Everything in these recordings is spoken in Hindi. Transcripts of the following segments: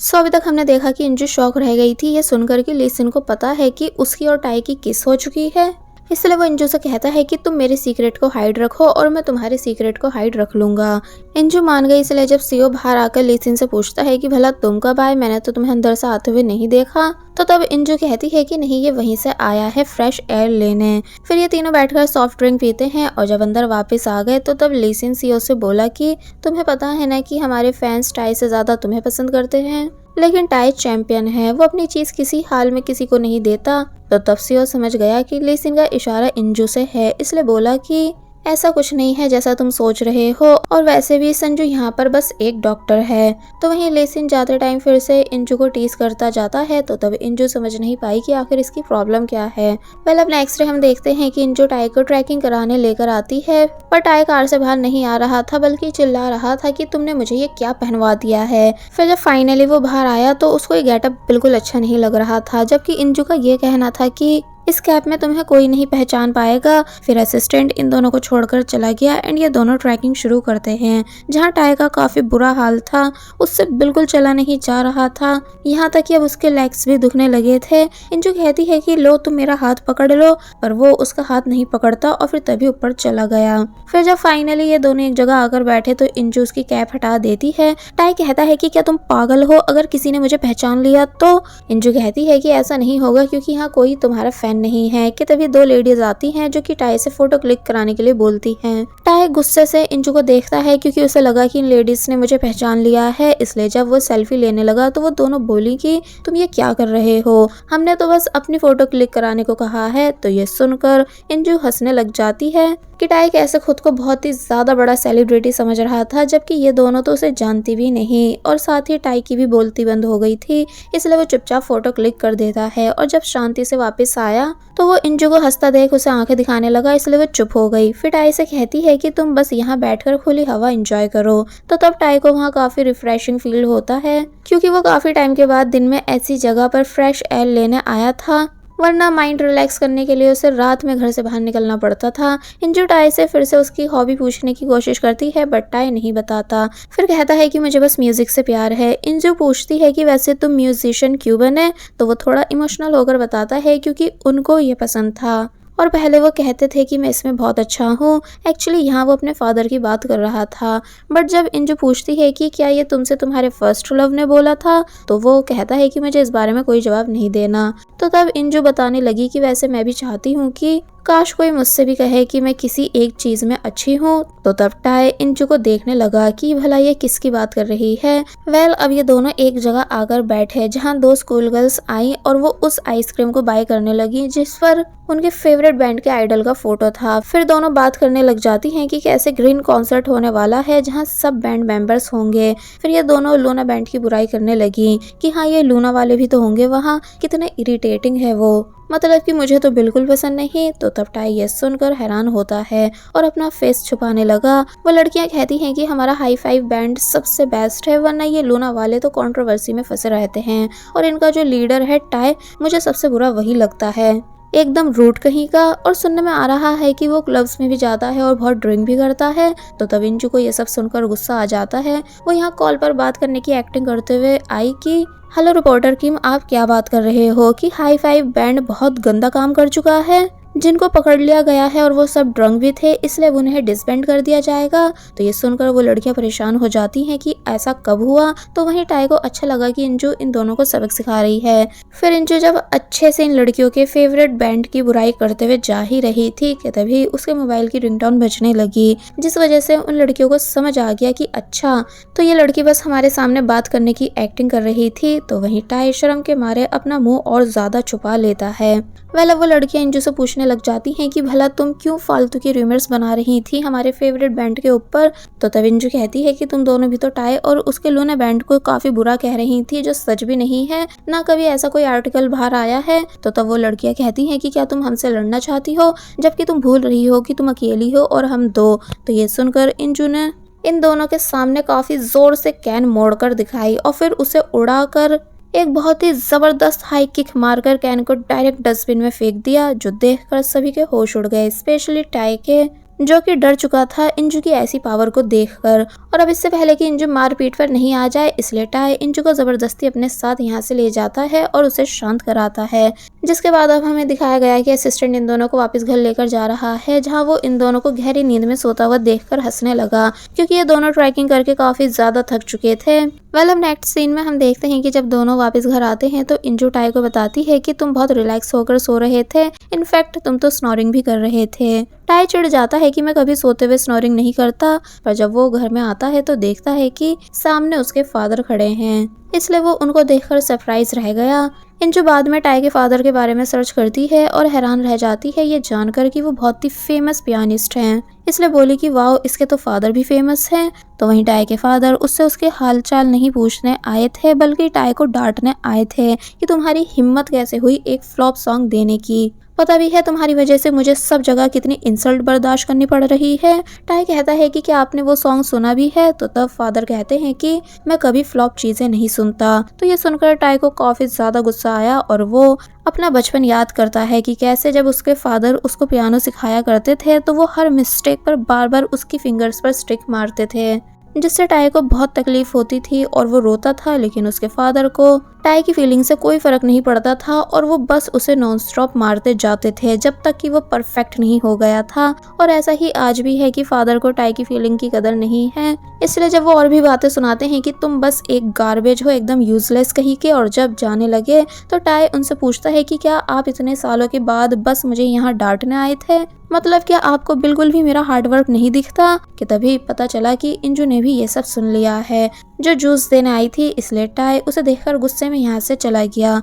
अभी तक हमने देखा कि इंजू शॉक रह गई थी ये सुनकर कि लीसिन को पता है कि उसकी और टाई की किस हो चुकी है। इसलिए वो इंजू से कहता है कि तुम मेरे सीक्रेट को हाइड रखो और मैं तुम्हारे सीक्रेट को हाइड रख लूंगा। इंजू मान गई। इसलिए जब सीओ बाहर आकर लीसिन से पूछता है कि भला तुम कब आए, मैंने तो तुम्हें अंदर से आते हुए नहीं देखा। तो तब इंजू कहती है कि नहीं, ये वहीं से आया है फ्रेश एयर लेने। फिर ये तीनों बैठकर सॉफ्ट ड्रिंक पीते हैं और जब अंदर वापस आ गए तो तब लीसिन सीओ से बोला कि तुम्हें पता है ना कि हमारे फैंस टाई से ज्यादा तुम्हें पसंद करते हैं, लेकिन टाई चैंपियन है, वो अपनी चीज किसी हाल में किसी को नहीं देता। तो तब सीओ समझ गया कि लीसिन का इशारा इंजू से है, इसलिए बोला कि ऐसा कुछ नहीं है जैसा तुम सोच रहे हो, और वैसे भी संजू यहाँ पर बस एक डॉक्टर है। तो वहीं लीसिन जाते टाइम फिर से इंजू को टीज करता जाता है। तो तब इंजू समझ नहीं पाई कि आखिर इसकी प्रॉब्लम क्या है। अब नेक्स्ट डे हम देखते हैं कि इंजू टाई को ट्रैकिंग कराने लेकर आती है, पर टाई कार से बाहर नहीं आ रहा था बल्कि चिल्ला रहा था कि तुमने मुझे ये क्या पहनवा दिया है। फिर जब फाइनली वो बाहर आया तो उसको ये गेटअप बिल्कुल अच्छा नहीं लग रहा था, जबकि इंजू का ये कहना था कि इस कैप में तुम्हें कोई नहीं पहचान पाएगा। फिर असिस्टेंट इन दोनों को छोड़कर चला गया एंड ये दोनों ट्रैकिंग शुरू करते हैं, जहां टाई का काफी बुरा हाल था, उससे बिल्कुल चला नहीं जा रहा था, यहाँ तक कि अब उसके लेग्स भी दुखने लगे थे। इंजू कहती है कि लो तुम मेरा हाथ पकड़ लो, पर वो उसका हाथ नहीं पकड़ता और फिर तभी ऊपर चला गया। फिर जब फाइनली ये दोनों एक जगह आकर बैठे तो इंजू उसकी कैप हटा देती है। टाई कहता है कि क्या तुम पागल हो, अगर किसी ने मुझे पहचान लिया तो? इंजू कहती है कि ऐसा नहीं होगा क्योंकि यहाँ कोई तुम्हारा फैन नहीं है। कि तभी दो लेडीज आती हैं जो कि टाई से फोटो क्लिक कराने के लिए बोलती हैं। टाई गुस्से से इंजू को देखता है क्योंकि उसे लगा कि इन लेडीज ने मुझे पहचान लिया है, इसलिए जब वो सेल्फी लेने लगा तो वो दोनों बोली कि तुम ये क्या कर रहे हो, हमने तो बस अपनी फोटो क्लिक कराने को कहा है। तो ये सुनकर इंजू हंसने लग जाती है कि टाई कैसे खुद को बहुत ही ज्यादा बड़ा सेलिब्रिटी समझ रहा था, जबकि ये दोनों तो उसे जानती भी नहीं, और साथ ही टाई की भी बोलती बंद हो गई थी। इसलिए वो चुपचाप फोटो क्लिक कर देता है और जब शांति से वापस आया तो वो इंजू को हंसता देख उसे आंखें दिखाने लगा, इसलिए वो चुप हो गई। फिर टाई से कहती है कि तुम बस यहाँ बैठकर खुली हवा एंजॉय करो। तो तब टाई को वहाँ काफी रिफ्रेशिंग फील होता है क्योंकि वो काफी टाइम के बाद दिन में ऐसी जगह पर फ्रेश एयर लेने आया था, वरना माइंड रिलैक्स करने के लिए उसे रात में घर से बाहर निकलना पड़ता था। इंजू टाई से फिर से उसकी हॉबी पूछने की कोशिश करती है बट टाई नहीं बताता। फिर कहता है कि मुझे बस म्यूजिक से प्यार है। इंजू पूछती है कि वैसे तुम म्यूजिशियन क्यों बने, तो वो थोड़ा इमोशनल होकर बताता है क्योंकि उनको ये पसंद था और पहले वो कहते थे कि मैं इसमें बहुत अच्छा हूँ। एक्चुअली यहाँ वो अपने फादर की बात कर रहा था। बट जब इंजू पूछती है कि क्या ये तुमसे तुम्हारे फर्स्ट लव ने बोला था, तो वो कहता है कि मुझे इस बारे में कोई जवाब नहीं देना। तो तब इंजू बताने लगी कि वैसे मैं भी चाहती हूँ कि काश कोई मुझसे भी कहे कि मैं किसी एक चीज में अच्छी हूँ। तो तब टाई इंजू को देखने लगा कि भला ये किसकी बात कर रही है। अब ये दोनों एक जगह आकर बैठे जहाँ दो स्कूल गर्ल्स आई और वो उस आइसक्रीम को बाय करने लगी जिस पर उनके फेवरेट बैंड के आइडल का फोटो था। फिर दोनों बात करने लग जाती हैं कि कैसे ग्रीन कॉन्सर्ट होने वाला है जहाँ सब बैंड मेंबर्स होंगे। फिर ये दोनों लूना बैंड की बुराई करने लगी कि हाँ ये लूना वाले भी तो होंगे वहाँ, कितने इरिटेटिंग है वो, मतलब कि मुझे तो बिल्कुल पसंद नहीं। तो तब टाई ये सुनकर हैरान होता है और अपना फेस छुपाने लगा। वो लड़कियां कहती हैं कि हमारा हाई फाइव बैंड सबसे बेस्ट है, वरना ये लूना वाले तो कंट्रोवर्सी में फंसे रहते हैं, और इनका जो लीडर है टाई, मुझे सबसे बुरा वही लगता है, एकदम रूट कहीं का। और सुनने में आ रहा है कि वो क्लब्स में भी जाता है और बहुत ड्रिंक भी करता है। तो तब इंजू को ये सब सुनकर गुस्सा आ जाता है। वो यहाँ कॉल पर बात करने की एक्टिंग करते हुए आई कि हेलो रिपोर्टर किम, आप क्या बात कर रहे हो कि हाई फाइव बैंड बहुत गंदा काम कर चुका है, जिनको पकड़ लिया गया है और वो सब ड्रंक भी थे, इसलिए उन्हें डिसबैंड कर दिया जाएगा। तो ये सुनकर वो लड़कियां परेशान हो जाती हैं कि ऐसा कब हुआ। तो वहीं टाई को अच्छा लगा कि इंजू इन दोनों को सबक सिखा रही है। फिर इंजू जब अच्छे से इन लड़कियों के फेवरेट बैंड की बुराई करते हुए जा ही रही थी कि तभी उसके मोबाइल की रिंगटोन बजने लगी, जिस वजह से उन लड़कियों को समझ आ गया कि अच्छा तो ये लड़की बस हमारे सामने बात करने की एक्टिंग कर रही थी। तो वहीं टाई शर्म के मारे अपना मुंह और ज्यादा छुपा लेता है। अब वो लड़कियां इंजू से पूछने लग जाती हैं कि भला तुम क्यों फालतू की रूमर्स बना रही थी हमारे फेवरेट बैंड के ऊपर। तो तब इंजू कहती है कि तुम दोनों भी तो टाई और उसके लूना बैंड को काफी बुरा कह रही थी, जो सच भी नहीं है, ना कभी ऐसा कोई आर्टिकल बाहर आया है। तो तब वो लड़कियां कहती हैं कि क्या तुम हमसे लड़ना चाहती हो, जबकि तुम भूल रही हो कि तुम अकेली हो और हम दो। तो ये सुनकर इंजू ने इन दोनों के सामने काफी जोर से कैन मोड़कर दिखाई और फिर उसे उड़ाकर एक बहुत ही जबरदस्त हाई किक मारकर कैन को डायरेक्ट डस्टबिन में फेंक दिया, जो देखकर सभी के होश उड़ गए, स्पेशली टाई के, जो कि डर चुका था इंजू की ऐसी पावर को देखकर। और अब इससे पहले कि इंजू मारपीट पर नहीं आ जाए, इसलिए टाई इंजू को जबरदस्ती अपने साथ यहाँ से ले जाता है और उसे शांत कराता है। जिसके बाद अब हमें दिखाया गया है कि असिस्टेंट इन दोनों को वापस घर लेकर जा रहा है, जहाँ वो इन दोनों को गहरी नींद में सोता हुआ देखकर हंसने लगा, क्योंकि ये दोनों ट्रैकिंग करके काफी ज्यादा थक चुके थे। अब नेक्स्ट सीन में हम देखते हैं कि जब दोनों वापस घर आते हैं तो इंजू टाई को बताती है कि तुम बहुत रिलैक्स होकर सो रहे थे, इनफैक्ट तुम तो स्नोरिंग भी कर रहे थे। टाई चिढ़ जाता है कि मैं कभी सोते हुए स्नोरिंग नहीं करता, पर जब वो घर में आता है तो देखता है कि सामने उसके फादर खड़े हैं, इसलिए वो उनको देखकर सरप्राइज रह गया। इंजू बाद में टाई के फादर के बारे में सर्च करती है और हैरान रह जाती है ये जानकर कि वो बहुत ही फेमस पियानिस्ट हैं, इसलिए बोली कि वाओ, इसके तो फादर भी फेमस हैं। तो वहीं टाई के फादर उससे उसके हालचाल नहीं पूछने आए थे, बल्कि टाई को डांटने आए थे कि तुम्हारी हिम्मत कैसे हुई एक फ्लॉप सॉन्ग देने की, पता भी है तुम्हारी वजह से मुझे सब जगह कितनी इंसल्ट बर्दाश्त करनी पड़ रही है। टाई कहता है कि क्या आपने वो सॉन्ग सुना भी है, तो तब फादर कहते हैं कि मैं कभी फ्लॉप चीजें नहीं सुनता। तो ये सुनकर टाई को काफी ज्यादा गुस्सा आया और वो अपना बचपन याद करता है कि कैसे जब उसके फादर उसको पियानो सिखाया करते थे तो वो हर मिस्टेक पर बार बार उसकी फिंगर्स पर स्टिक मारते थे, जिससे टाई को बहुत तकलीफ होती थी और वो रोता था। लेकिन उसके फादर को टाई की फीलिंग से कोई फर्क नहीं पड़ता था और वो बस उसे नॉन स्टॉप मारते जाते थे जब तक कि वो परफेक्ट नहीं हो गया था। और ऐसा ही आज भी है कि फादर को टाई की फीलिंग की कदर नहीं है, इसलिए जब वो और भी बातें सुनाते हैं कि तुम बस एक गार्बेज हो, एकदम यूजलेस कहीं के, और जब जाने लगे तो टाई उनसे पूछता है कि क्या आप इतने सालों के बाद बस मुझे यहाँ डांटने आए थे, मतलब क्या आपको बिल्कुल भी मेरा हार्डवर्क नहीं दिखता। कि तभी पता चला कि इंजू ने भी ये सब सुन लिया है जो जूस देने आई थी, इसलिए टाई उसे देखकर गुस्से में यहाँ से चला गया।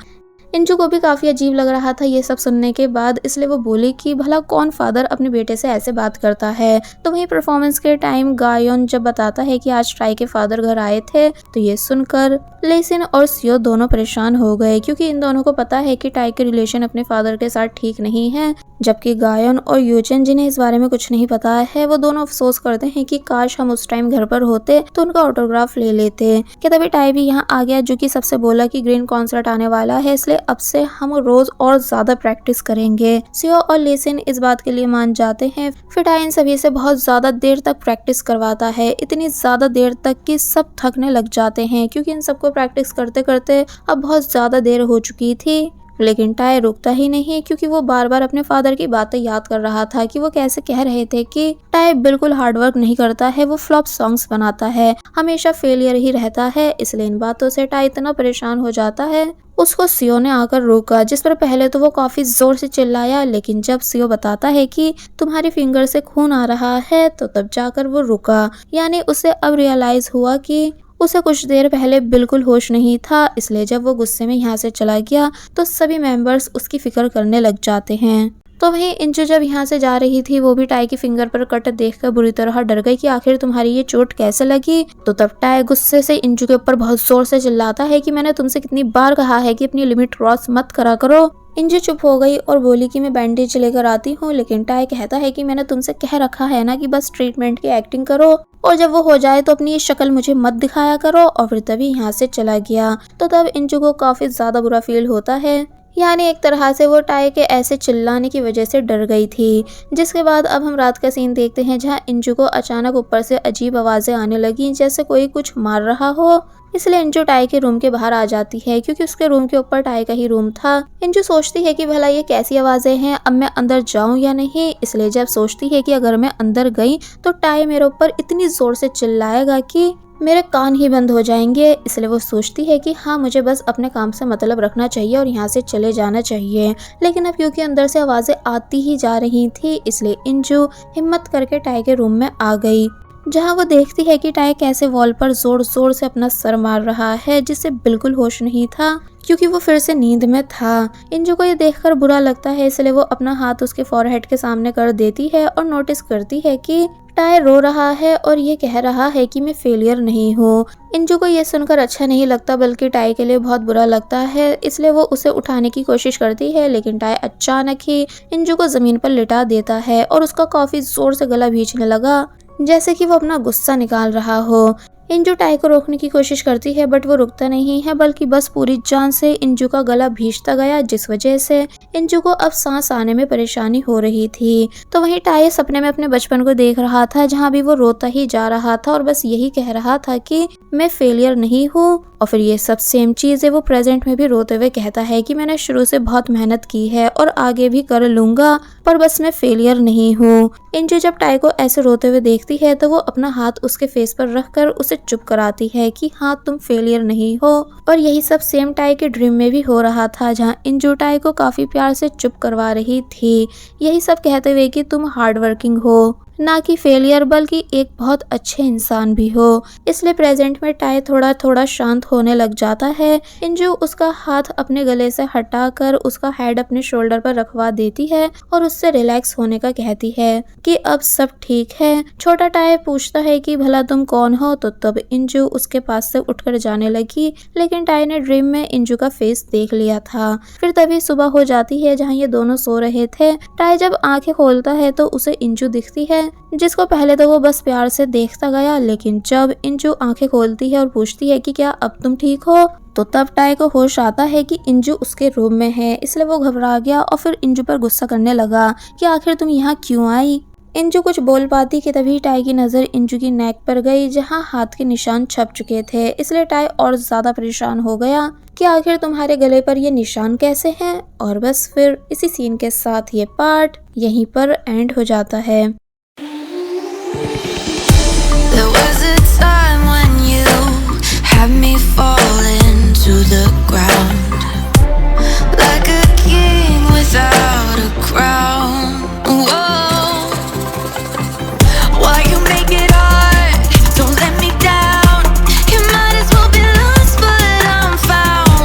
इंजू को भी काफी अजीब लग रहा था ये सब सुनने के बाद, इसलिए वो बोली कि भला कौन फादर अपने बेटे से ऐसे बात करता है। तो वहीं परफॉर्मेंस के टाइम गायोन जब बताता है कि आज टाई के फादर घर आए थे, तो ये सुनकर लेसिन और सियो दोनों परेशान हो गए, क्योंकि इन दोनों को पता है कि टाई के रिलेशन अपने फादर के साथ ठीक नहीं है। जबकि गायोन और यूचन, जिन्हें इस बारे में कुछ नहीं पता है, वो दोनों अफसोस करते हैं कि काश हम उस टाइम घर पर होते तो उनका ऑटोग्राफ ले लेते। कि तभी टाई भी यहाँ आ गया, जो कि सबसे बोला कि ग्रीन कॉन्सर्ट आने वाला है, इसलिए अब से हम रोज और ज्यादा प्रैक्टिस करेंगे। सियो और लेसिन इस बात के लिए मान जाते हैं। फिर टाई इन सभी से बहुत ज्यादा देर तक प्रैक्टिस करवाता है, इतनी ज्यादा देर तक कि सब थकने लग जाते हैं, क्योंकि इन सबको प्रैक्टिस करते करते अब बहुत ज्यादा देर हो चुकी थी। लेकिन टाई रुकता ही नहीं, क्योंकि वो बार बार अपने फादर की बातें याद कर रहा था कि वो कैसे कह रहे थे कि टाई बिल्कुल हार्डवर्क नहीं करता है, वो फ्लॉप सॉन्ग्स बनाता है, हमेशा फेलियर ही रहता है। इसलिए इन बातों से टाई इतना परेशान हो जाता है। उसको सियो ने आकर रोका, जिस पर पहले तो वो काफी जोर से चिल्लाया, लेकिन जब सियो बताता है कि तुम्हारी फिंगर से खून आ रहा है, तो तब जाकर वो रुका। यानी उसे अब रियलाइज हुआ कि उसे कुछ देर पहले बिल्कुल होश नहीं था। इसलिए जब वो गुस्से में यहाँ से चला गया तो सभी मेंबर्स उसकी फिक्र करने लग जाते हैं। तो वहीं इंजू जब यहाँ से जा रही थी, वो भी टाई की फिंगर पर कट देखकर बुरी तरह डर गई कि आखिर तुम्हारी ये चोट कैसे लगी। तो तब टाई गुस्से से इंजू के ऊपर बहुत जोर से चिल्लाता है कि मैंने तुमसे कितनी बार कहा है कि अपनी लिमिट क्रॉस मत करा करो। इंजू चुप हो गई और बोली कि मैं बैंडेज लेकर आती हूँ, लेकिन टाई कहता है कि मैंने तुमसे कह रखा है ना कि बस ट्रीटमेंट की एक्टिंग करो, और जब वो हो जाए तो अपनी ये शक्ल मुझे मत दिखाया करो। और फिर तभी यहाँ से चला गया। तो तब इंजू को काफी ज्यादा बुरा फील होता है, यानी एक तरह से वो टाई के ऐसे चिल्लाने की वजह से डर गई थी। जिसके बाद अब हम रात का सीन देखते हैं, जहाँ इंजू को अचानक ऊपर से अजीब आवाजें आने लगी, जैसे कोई कुछ मार रहा हो। इसलिए इंजू टाई के रूम के बाहर आ जाती है, क्योंकि उसके रूम के ऊपर टाई का ही रूम था। इंजू सोचती है कि भला ये कैसी आवाजें हैं, अब मैं अंदर जाऊं या नहीं। इसलिए जब सोचती है कि अगर मैं अंदर गई तो टाई मेरे ऊपर इतनी जोर से चिल्लाएगा कि मेरे कान ही बंद हो जाएंगे। इसलिए वो सोचती है कि हाँ, मुझे बस अपने काम से मतलब रखना चाहिए और यहाँ से चले जाना चाहिए। लेकिन अब क्योंकि अंदर से आवाजें आती ही जा रही थी, इसलिए इंजू हिम्मत करके टाई के रूम में आ गई, जहाँ वो देखती है कि टाई कैसे वॉल पर जोर जोर से अपना सर मार रहा है, जिससे बिल्कुल होश नहीं था, क्योंकि वो फिर से नींद में था। इंजू को ये देखकर बुरा लगता है, इसलिए वो अपना हाथ उसके फॉरहेड के सामने कर देती है और नोटिस करती है कि टाई रो रहा है और ये कह रहा है कि मैं फेलियर नहीं हूँ। इंजू को ये सुनकर अच्छा नहीं लगता, बल्कि टाई के लिए बहुत बुरा लगता है। इसलिए वो उसे उठाने की कोशिश करती है, लेकिन टाई अचानक ही इंजू को जमीन पर लिटा देता है और उसका काफी जोर से गला भींचने लगा, जैसे कि वो अपना गुस्सा निकाल रहा हो। इंजू टाई को रोकने की कोशिश करती है बट वो रुकता नहीं है, बल्कि बस पूरी जान से इंजू का गला भींचता गया, जिस वजह से इंजू को अब सांस आने में परेशानी हो रही थी। तो वहीं टाई सपने में अपने बचपन को देख रहा था, जहाँ भी वो रोता ही जा रहा था और बस यही कह रहा था कि मैं फेलियर नहीं हूँ। और फिर ये सब सेम चीज है वो प्रेजेंट में भी रोते हुए कहता है कि मैंने शुरू से बहुत मेहनत की है और आगे भी कर लूंगा, पर बस मैं फेलियर नहीं हूँ। इंजू जब टाई को ऐसे रोते हुए देखती है तो वो अपना हाथ उसके फेस पर रखकर उसे चुप कराती है कि हाँ तुम फेलियर नहीं हो। और यही सब सेम टाई के ड्रीम में भी हो रहा था, जहाँ इंजू टाई को काफी प्यार से चुप करवा रही थी, यही सब कहते हुए कि तुम हार्ड वर्किंग हो, ना कि फेलियर बल्कि एक बहुत अच्छे इंसान भी हो। इसलिए प्रेजेंट में टाई थोड़ा थोड़ा शांत होने लग जाता है। इंजू उसका हाथ अपने गले से हटाकर उसका हेड अपने शोल्डर पर रखवा देती है और उससे रिलैक्स होने का कहती है कि अब सब ठीक है। छोटा टाई पूछता है कि भला तुम कौन हो, तो तब इंजू उसके पास से उठकर जाने लगी, लेकिन टाई ने ड्रीम में इंजू का फेस देख लिया था। फिर तभी सुबह हो जाती है, जहाँ ये दोनों सो रहे थे। टाई जब आंखें खोलता है तो उसे इंजू दिखती है, जिसको पहले तो वो बस प्यार से देखता गया, लेकिन जब इंजू आंखें खोलती है और पूछती है कि क्या अब तुम ठीक हो, तो तब टाई को होश आता है कि इंजू उसके रूम में है। इसलिए वो घबरा गया और फिर इंजू पर गुस्सा करने लगा कि आखिर तुम यहाँ क्यों आई। इंजू कुछ बोल पाती कि तभी टाई की नजर इंजू की नेक पर गई, जहाँ हाथ के निशान छप चुके थे। इसलिए टाई और ज्यादा परेशान हो गया कि आखिर तुम्हारे गले पर ये निशान कैसे हैं। और बस फिर इसी सीन के साथ ये पार्ट यहीं पर एंड हो जाता है। There was a time when you had me falling to the ground.